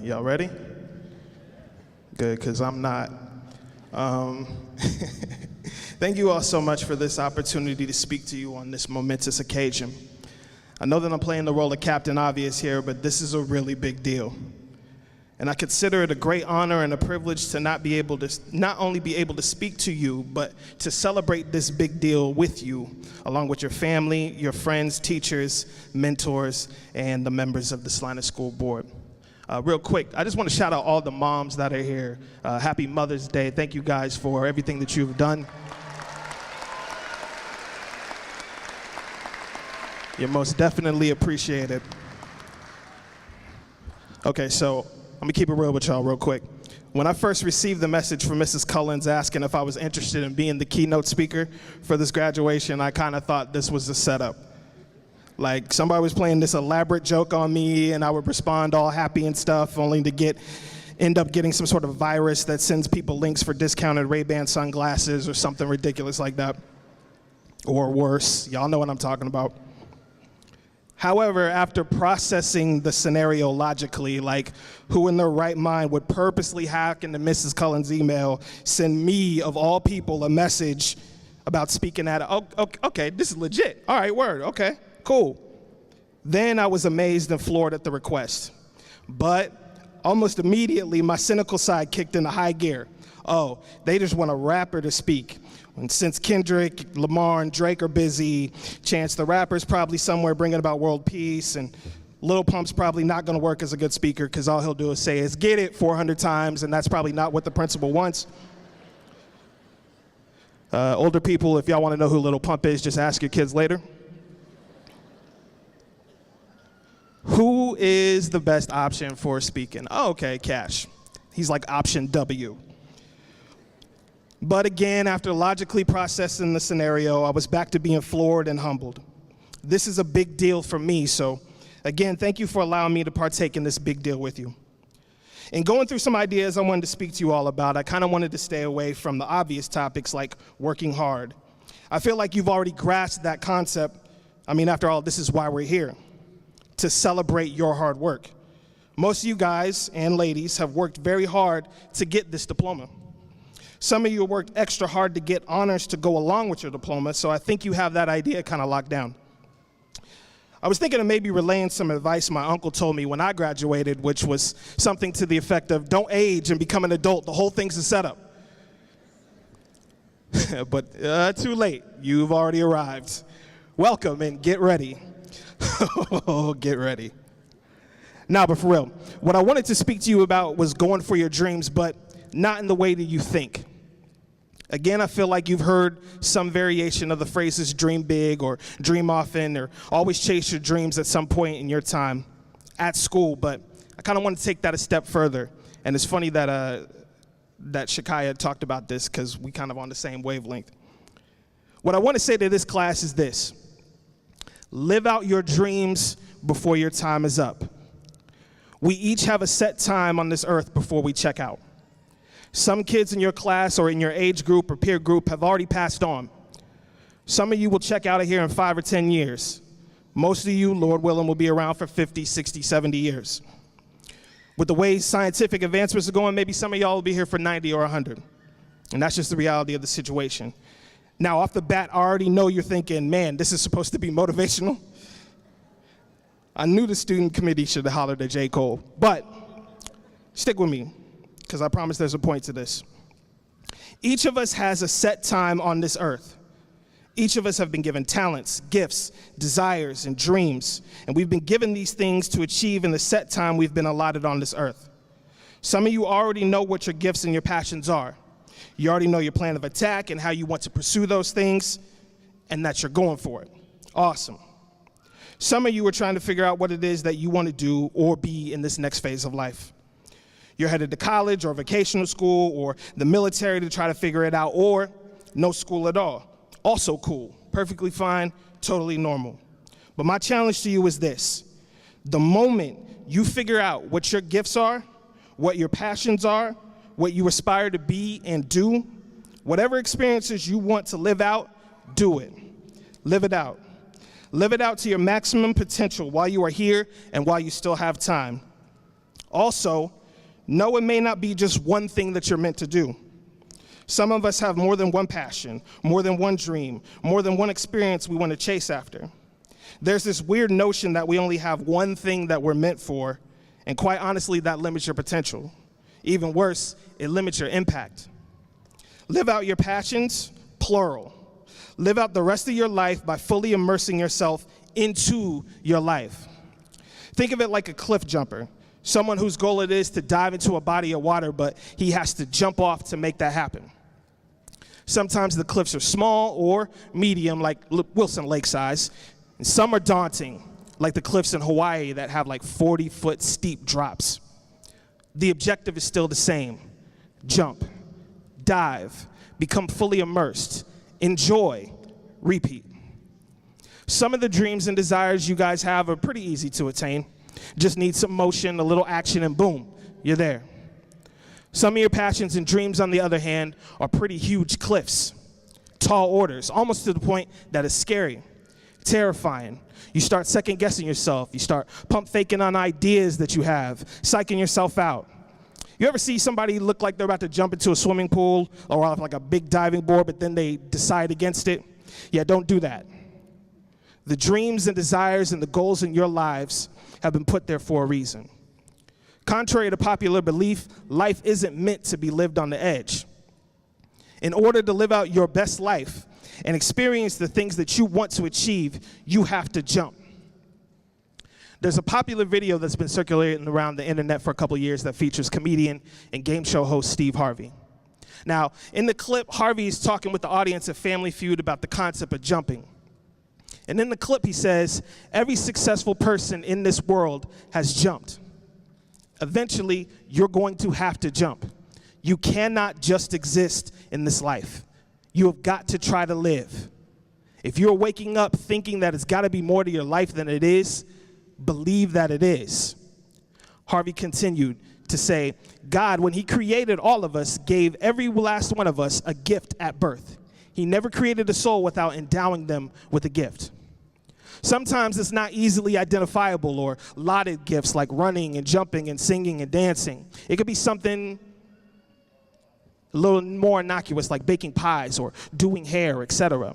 y'all ready? Good, because I'm not. Thank you all so much for this opportunity to speak to you on this momentous occasion. I know that I'm playing the role of Captain Obvious here, but this is a really big deal. And I consider it a great honor and a privilege to not only be able to speak to you, but to celebrate this big deal with you, along with your family, your friends, teachers, mentors, and the members of the Salina School Board. Real quick, I just want to shout out all the moms that are here. Happy Mother's Day. Thank you guys for everything that you've done. You're most definitely appreciated. Okay, so let me keep it real with y'all real quick. When I first received the message from Mrs. Cullens asking if I was interested in being the keynote speaker for this graduation, I kind of thought this was a setup. Like somebody was playing this elaborate joke on me and I would respond all happy and stuff, only to end up getting some sort of virus that sends people links for discounted Ray-Ban sunglasses or something ridiculous like that. Or worse, y'all know what I'm talking about. However, after processing the scenario logically, like who in their right mind would purposely hack into Mrs. Cullens' email, send me, of all people, a message about speaking at okay, this is legit. All right, word, okay, cool. Then I was amazed and floored at the request. But almost immediately, my cynical side kicked into high gear. Oh, they just want a rapper to speak. And since Kendrick, Lamar, and Drake are busy, Chance the Rapper's probably somewhere bringing about world peace, and Lil Pump's probably not going to work as a good speaker because all he'll do is say is get it 400 times, and that's probably not what the principal wants. Older people, if y'all want to know who Lil Pump is, just ask your kids later. Who is the best option for speaking? Oh, okay, Cash. He's like option W. But again, after logically processing the scenario, I was back to being floored and humbled. This is a big deal for me, so again, thank you for allowing me to partake in this big deal with you. In going through some ideas I wanted to speak to you all about, I kind of wanted to stay away from the obvious topics like working hard. I feel like you've already grasped that concept. I mean, after all, this is why we're here, to celebrate your hard work. Most of you guys and ladies have worked very hard to get this diploma. Some of you worked extra hard to get honors to go along with your diploma, so I think you have that idea kind of locked down. I was thinking of maybe relaying some advice my uncle told me when I graduated, which was something to the effect of, don't age and become an adult, the whole thing's a setup. But too late, you've already arrived. Welcome and get ready. Oh, get ready. Now, but for real, what I wanted to speak to you about was going for your dreams, but not in the way that you think. Again, I feel like you've heard some variation of the phrases dream big or dream often or always chase your dreams at some point in your time at school, but I kind of want to take that a step further. And it's funny that Shakaya talked about this because we kind of on the same wavelength. What I want to say to this class is this: live out your dreams before your time is up. We each have a set time on this earth before we check out. Some kids in your class or in your age group or peer group have already passed on. Some of you will check out of here in 5 or 10 years. Most of you, Lord willing, will be around for 50, 60, 70 years. With the way scientific advancements are going, maybe some of y'all will be here for 90 or 100. And that's just the reality of the situation. Now, off the bat, I already know you're thinking, man, this is supposed to be motivational. I knew the student committee should have hollered at J. Cole, but stick with me, because I promise there's a point to this. Each of us has a set time on this earth. Each of us have been given talents, gifts, desires, and dreams, and we've been given these things to achieve in the set time we've been allotted on this earth. Some of you already know what your gifts and your passions are. You already know your plan of attack and how you want to pursue those things, and that you're going for it. Awesome. Some of you are trying to figure out what it is that you want to do or be in this next phase of life. You're headed to college or vocational school or the military to try to figure it out, or no school at all. Also cool, perfectly fine, totally normal. But my challenge to you is this: the moment you figure out what your gifts are, what your passions are, what you aspire to be and do, whatever experiences you want to live out, do it. Live it out. Live it out to your maximum potential while you are here and while you still have time. Also, no, it may not be just one thing that you're meant to do. Some of us have more than one passion, more than one dream, more than one experience we want to chase after. There's this weird notion that we only have one thing that we're meant for, and quite honestly, that limits your potential. Even worse, it limits your impact. Live out your passions, plural. Live out the rest of your life by fully immersing yourself into your life. Think of it like a cliff jumper, someone whose goal it is to dive into a body of water, but he has to jump off to make that happen. Sometimes the cliffs are small or medium, like Wilson Lake size, and some are daunting, like the cliffs in Hawaii that have like 40-foot steep drops. The objective is still the same: jump, dive, become fully immersed, enjoy, repeat. Some of the dreams and desires you guys have are pretty easy to attain. Just need some motion, a little action, and boom, you're there. Some of your passions and dreams, on the other hand, are pretty huge cliffs, tall orders, almost to the point that it's scary, terrifying. You start second-guessing yourself. You start pump-faking on ideas that you have, psyching yourself out. You ever see somebody look like they're about to jump into a swimming pool or off like a big diving board, but then they decide against it? Yeah, don't do that. The dreams and desires and the goals in your lives have been put there for a reason. Contrary to popular belief, life isn't meant to be lived on the edge. In order to live out your best life and experience the things that you want to achieve, you have to jump. There's a popular video that's been circulating around the internet for a couple years that features comedian and game show host Steve Harvey. Now, in the clip, Harvey is talking with the audience at Family Feud about the concept of jumping. And in the clip, he says, every successful person in this world has jumped. Eventually, you're going to have to jump. You cannot just exist in this life. You have got to try to live. If you're waking up thinking that it's got to be more to your life than it is, believe that it is. Harvey continued to say, God, when he created all of us, gave every last one of us a gift at birth. He never created a soul without endowing them with a gift. Sometimes it's not easily identifiable or lauded gifts like running and jumping and singing and dancing. It could be something a little more innocuous like baking pies or doing hair, etc.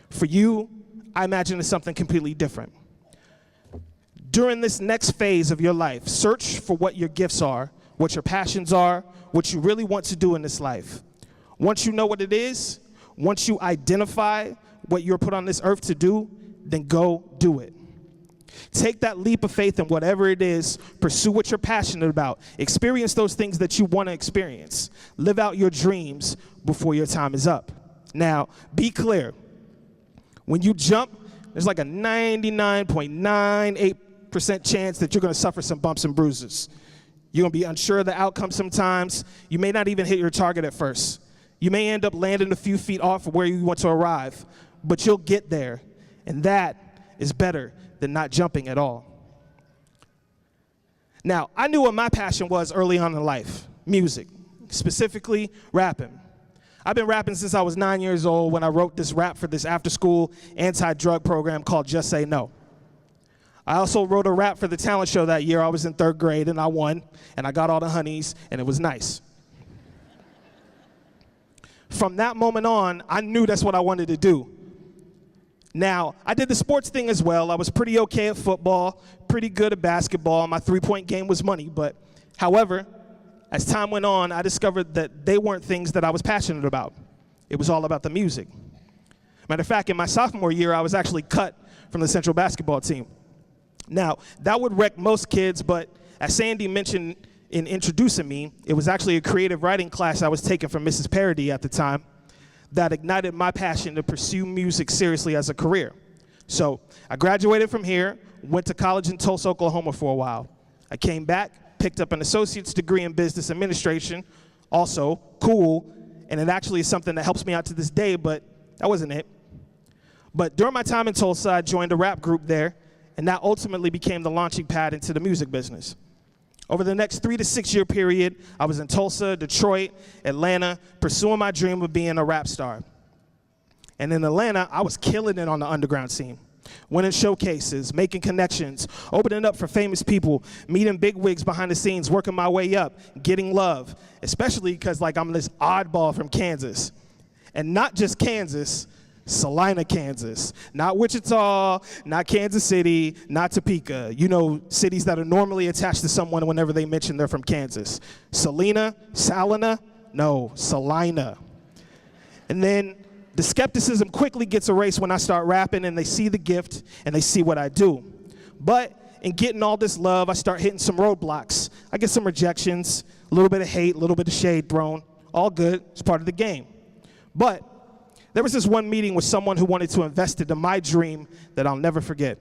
For you, I imagine it's something completely different. During this next phase of your life, search for what your gifts are, what your passions are, what you really want to do in this life. Once you know what it is, once you identify what you're put on this earth to do, then go do it. Take that leap of faith in whatever it is, pursue what you're passionate about, experience those things that you want to experience. Live out your dreams before your time is up. Now, be clear. When you jump, there's like a 99.98% chance that you're going to suffer some bumps and bruises. You're going to be unsure of the outcome sometimes. You may not even hit your target at first. You may end up landing a few feet off of where you want to arrive, but you'll get there, and that is better than not jumping at all. Now, I knew what my passion was early on in life, music, specifically rapping. I've been rapping since I was 9 years old when I wrote this rap for this after-school anti-drug program called Just Say No. I also wrote a rap for the talent show that year. I was in 3rd grade, and I won, and I got all the honeys, and it was nice. From that moment on, I knew that's what I wanted to do. Now, I did the sports thing as well. I was pretty okay at football, pretty good at basketball. My three-point game was money, but however, as time went on, I discovered that they weren't things that I was passionate about. It was all about the music. Matter of fact, in my sophomore year, I was actually cut from the Central basketball team. Now, that would wreck most kids, but as Sandy mentioned in introducing me, it was actually a creative writing class I was taking from Mrs. Parody at the time that ignited my passion to pursue music seriously as a career. So I graduated from here, went to college in Tulsa, Oklahoma for a while. I came back, picked up an associate's degree in business administration, also cool, and it actually is something that helps me out to this day, but that wasn't it. But during my time in Tulsa, I joined a rap group there, and that ultimately became the launching pad into the music business. Over the next 3 to 6 year period, I was in Tulsa, Detroit, Atlanta, pursuing my dream of being a rap star. And in Atlanta, I was killing it on the underground scene. winning showcases, making connections, opening up for famous people, meeting big wigs behind the scenes, working my way up, getting love, especially because like I'm this oddball from Kansas. And not just Kansas, Salina, Kansas. Not Wichita, not Kansas City, not Topeka. You know, cities that are normally attached to someone whenever they mention they're from Kansas. Salina, no, Salina. And then the skepticism quickly gets erased when I start rapping and they see the gift and they see what I do. But in getting all this love, I start hitting some roadblocks. I get some rejections, a little bit of hate, a little bit of shade thrown. All good, it's part of the game. But there was this one meeting with someone who wanted to invest into my dream that I'll never forget.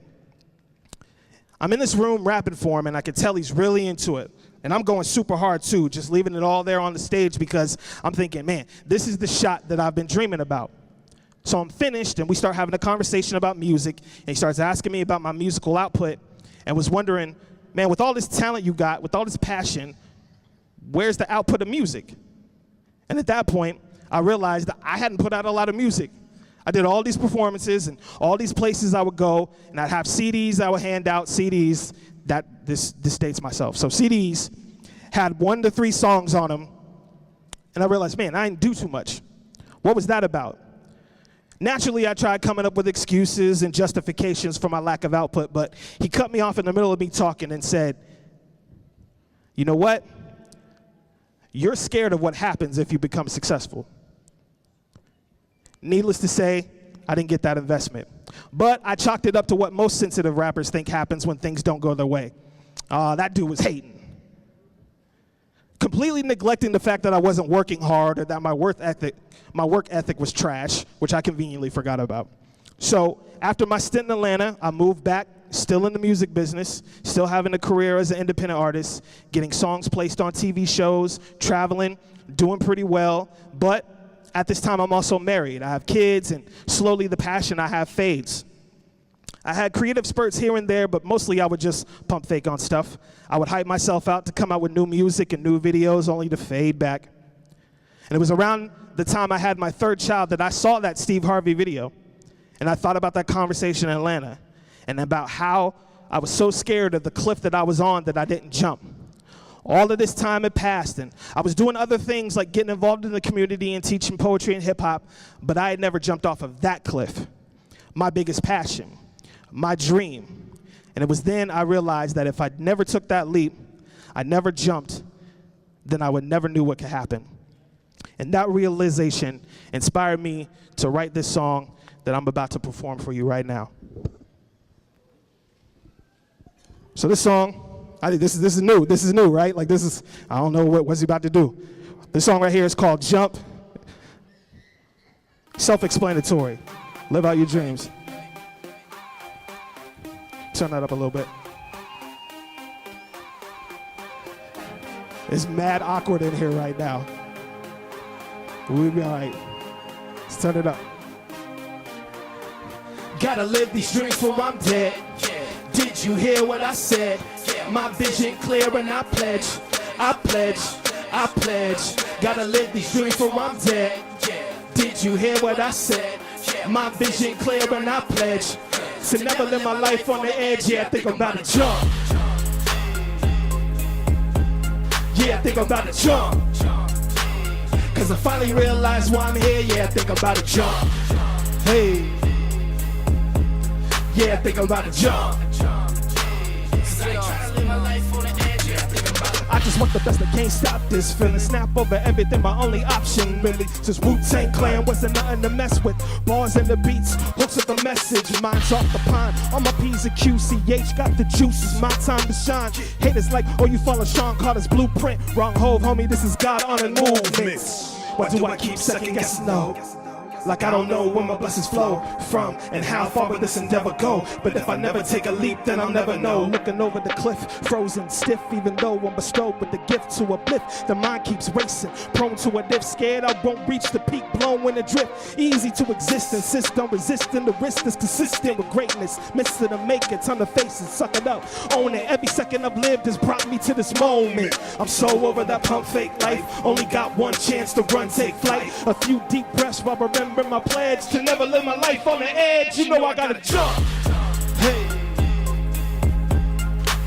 I'm in this room rapping for him, and I can tell he's really into it. And I'm going super hard, too, just leaving it all there on the stage because I'm thinking, man, this is the shot that I've been dreaming about. So I'm finished, and we start having a conversation about music, and he starts asking me about my musical output and was wondering, man, with all this talent you got, with all this passion, where's the output of music? And at that point, I realized that I hadn't put out a lot of music. I did all these performances and all these places I would go, and I'd have CDs I would hand out, CDs that this dates myself. So CDs had 1 to 3 songs on them, and I realized, man, I didn't do too much. What was that about? Naturally, I tried coming up with excuses and justifications for my lack of output, but he cut me off in the middle of me talking and said, you know what? You're scared of what happens if you become successful. Needless to say, I didn't get that investment. But I chalked it up to what most sensitive rappers think happens when things don't go their way. That dude was hating. Completely neglecting the fact that I wasn't working hard or that my work ethic was trash, which I conveniently forgot about. So after my stint in Atlanta, I moved back, still in the music business, still having a career as an independent artist, getting songs placed on TV shows, traveling, doing pretty well, but at this time, I'm also married. I have kids, and slowly the passion I have fades. I had creative spurts here and there, but mostly I would just pump fake on stuff. I would hype myself out to come out with new music and new videos, only to fade back. And it was around the time I had my 3rd child that I saw that Steve Harvey video, and I thought about that conversation in Atlanta, and about how I was so scared of the cliff that I was on that I didn't jump. All of this time had passed, and I was doing other things like getting involved in the community and teaching poetry and hip hop, but I had never jumped off of that cliff. My biggest passion, my dream. And it was then I realized that if I never took that leap, I never jumped, then I would never knew what could happen. And that realization inspired me to write this song that I'm about to perform for you right now. So this song, this is new, right? Like I don't know what's he about to do. This song right here is called Jump. Self-explanatory. Live out your dreams. Turn that up a little bit. It's mad awkward in here right now. We'll be all right. Let's turn it up. Gotta live these dreams before I'm dead. Did you hear what I said? My vision clear and I pledge. Gotta live these dreams before I'm dead. Did you hear what I said? My vision clear and I pledge to never live my life on the edge. Yeah, I think I'm about to jump. Yeah, I think I'm about to jump. Cause I finally realized why I'm here. Yeah, I think I'm about to jump. Hey. Yeah, I think I'm about to jump. I just want the best, I can't stop this feeling. Snap over everything, my only option really. Since Wu-Tang Clan wasn't nothing to mess with. Bars and the beats, hooks with the message. Mine's off the pine, all my P's and Q's. CH got the juice, it's my time to shine. Haters like, oh you follow Sean Carter's blueprint. Wrong hove, homie, this is God on a movement. Why do I keep second guessing? No. Like I don't know where my blessings flow from and how far will this endeavor go. But if I never take a leap, then I'll never know. Looking over the cliff, frozen stiff, even though I'm bestowed with the gift to uplift. The mind keeps racing, prone to a diff, scared I won't reach the peak, blown in a drift. Easy to exist, insist on resisting. The risk is consistent with greatness. Miss it and make it, time to face it, suck it up, own it. Every second I've lived has brought me to this moment. I'm so over that pump fake life. Only got one chance to run, take flight. A few deep breaths while remembering my pledge to never live my life on the edge. You know I gotta jump.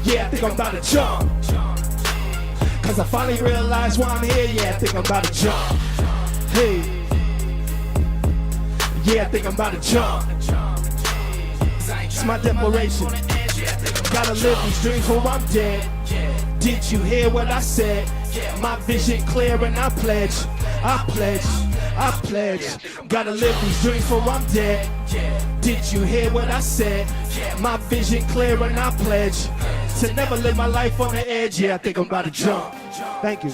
Yeah, I think I'm about to jump. Cause I finally realized why I'm here. Yeah, I think I'm about to jump. Hey. Yeah, I think I'm about to jump. It's my declaration. Gotta live these dreams while I'm dead. Did you hear what I said? My vision clear and I pledge. Gotta live these dreams while I'm dead. Did you hear what I said? My vision clear and I pledge to never live my life on the edge. Yeah, I think I'm about to jump. Thank you.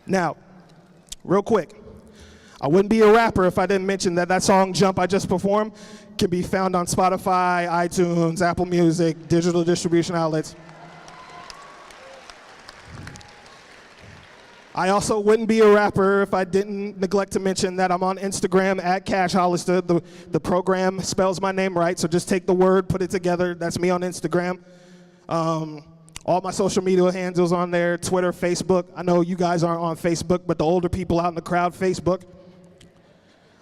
Now, real quick, I wouldn't be a rapper if I didn't mention that song Jump I just performed can be found on Spotify, iTunes, Apple Music, digital distribution outlets. I also wouldn't be a rapper if I didn't neglect to mention that I'm on Instagram at hollistah. The program spells my name right, so just take the word, put it together. That's me on Instagram. All my social media handles on there, Twitter, Facebook. I know you guys aren't on Facebook, but the older people out in the crowd, Facebook.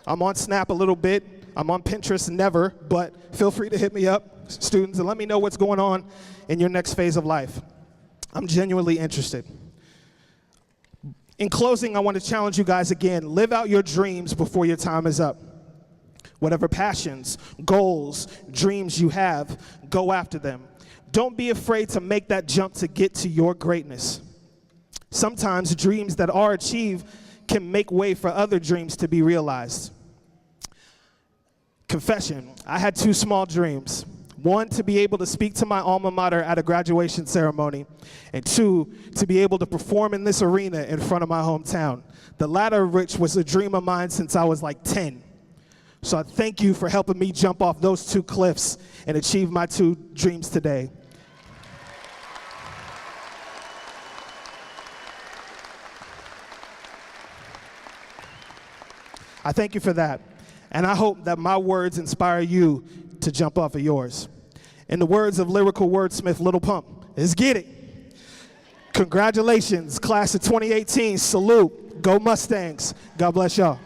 I'm on Snap a little bit. I'm on Pinterest, never, but feel free to hit me up, students, and let me know what's going on in your next phase of life. I'm genuinely interested. In closing, I want to challenge you guys again. Live out your dreams before your time is up. Whatever passions, goals, dreams you have, go after them. Don't be afraid to make that jump to get to your greatness. Sometimes dreams that are achieved can make way for other dreams to be realized. Confession, I had two small dreams. One, to be able to speak to my alma mater at a graduation ceremony, and two, to be able to perform in this arena in front of my hometown. The latter of which was a dream of mine since I was like 10. So I thank you for helping me jump off those two cliffs and achieve my two dreams today. I thank you for that, and I hope that my words inspire you to jump off of yours. In the words of lyrical wordsmith Little Pump, let's get it. Congratulations, class of 2018, salute, go Mustangs. God bless y'all.